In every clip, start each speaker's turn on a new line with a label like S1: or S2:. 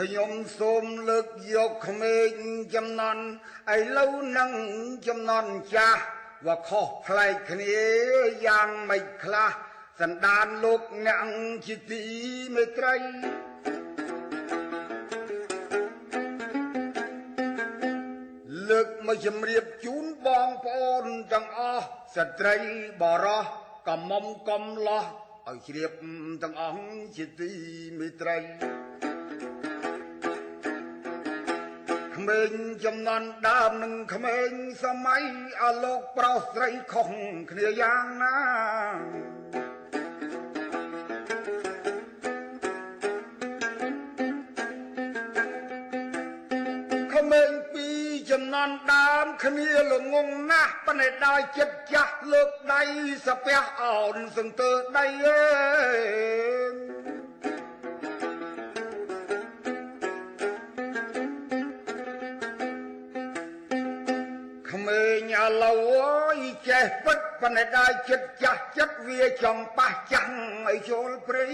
S1: ខ្ញុំសូមលើកយកក្មេងចំនួនឥឡូវនឹងចំនួនចាស់ว่าខុសប្លែកគ្នាយ៉ាងម៉េចខ្លះសន្តានលោកអ្នកជាទីមេត្រីលើកមកជម្រាបជូនបងប្អូនទាំងអស់ស្ត្រីបរោះកំមុំកំឡោះឲ្យជ្រាបទាំងអង្គជាទីមេត្រីក្មេងចំនួនដើមនិងក្មេងសម័យអាលោកប្រុសស្រីខុសគ្នាយ៉ាងណាក្មេងពីរចំនួនដើមគ្នាល្ងងណាស់ប៉ុន្តែដោយចិត្តចាស់លើកដៃសាពះអោនសង្ទើដៃអើយក្មេងឥឡូវអើយចេះពិតប៉ុន្តែដោយចិត្តចាស់ចិត្តវាចង់ប៉ះចាំងឲ្យចូលព្រៃ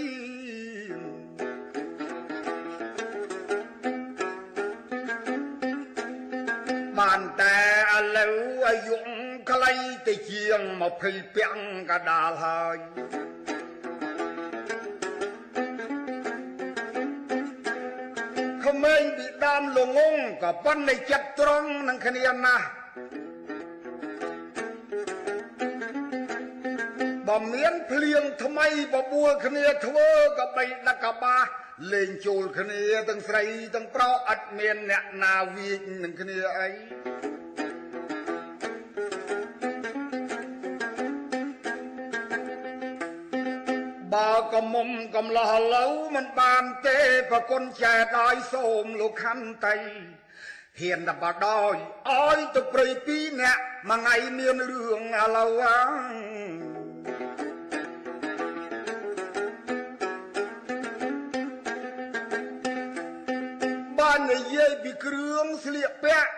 S1: បានតែឥឡូវអាយុខ្លីទៅជាង20ពាំងកដាលហើយក្មេងពីដើមល្ងងក៏ប៉ុន្តែចិត្តត្រង់នឹងគ្នាណាស់បើមានភ្លៀងថ្មីបបួលគ្នាធ្វើក៏បីដឹកកបាសលេងចូលគ្នាទាំងស្រីទាំងប្រុសអត់មានអ្នកណាវាចនឹងគ្នាអីបើកំមុំកំឡោះឡូវមិនបានទេប្រគុណចែដោយសូមលោកខន្តីហ៊ានតែបដោយឲ្យទៅព្រៃពីរអ្នកមួយថ្ងៃមានរឿងឥឡូវបាននិយាយពីគ្រឿងស្លៀកពាក់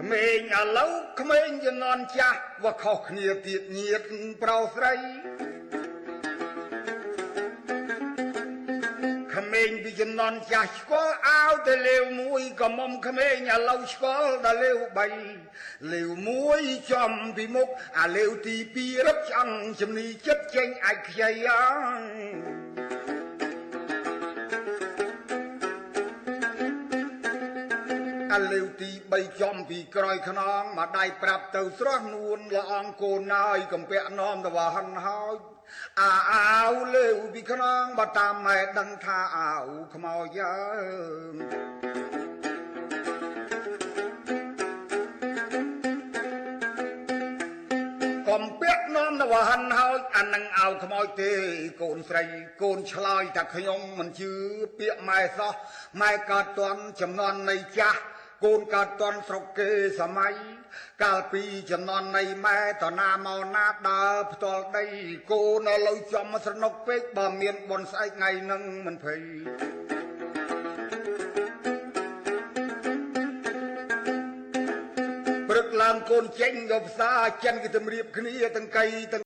S1: ក្មេងឥឡូវក្មេងជំនាន់ចាស់ว่าខុសគ្នាទៀតញាតប្រុសស្រីក្មេងពីជំនាន់ចាស់ស្គាល់អាវតែលេវមួយក៏មុំក្មេងឥឡូវស្គាល់ដល់លេវ3លេវមួយចំពីមុខអាលេវទី2រឹបឆ្អឹងជំនីចិត្តចេញអាចខ្ចីអាលេវទី3ចំពីក្រោយខ្នងមកដៃប្រាប់ទៅស្រស់នួនละអងកូនណយកំពាក់នាំទៅវ៉ាហិនហើយអាវលេវពីខ្នងបើតាមម៉ែដឹងថាអាវខ្មោចកំពាក់នាំទៅវ៉ាហិនហើយអានឹងអាវខ្មោចទេកូនស្រីកូនឆ្លើយថាខ្ញុំមិនជឿពាក្យម៉ែសោះម៉ែកើតតន់ចំនួននៃចាស់កូនកើតតន់ស្រុកគេសម័យកាលពីចំនួននៃម៉ែតណាមកណាដើរផ្ទាល់ដីកូនឥឡូវចំស្រណុកពេកបើមានបុណ្យស្អែកថ្ងៃនឹងមិនភ័យព្រឹកឡើងកូនចេញទៅផ្សារចិនគេទម្រាបគ្នាទាំងកៃទាំង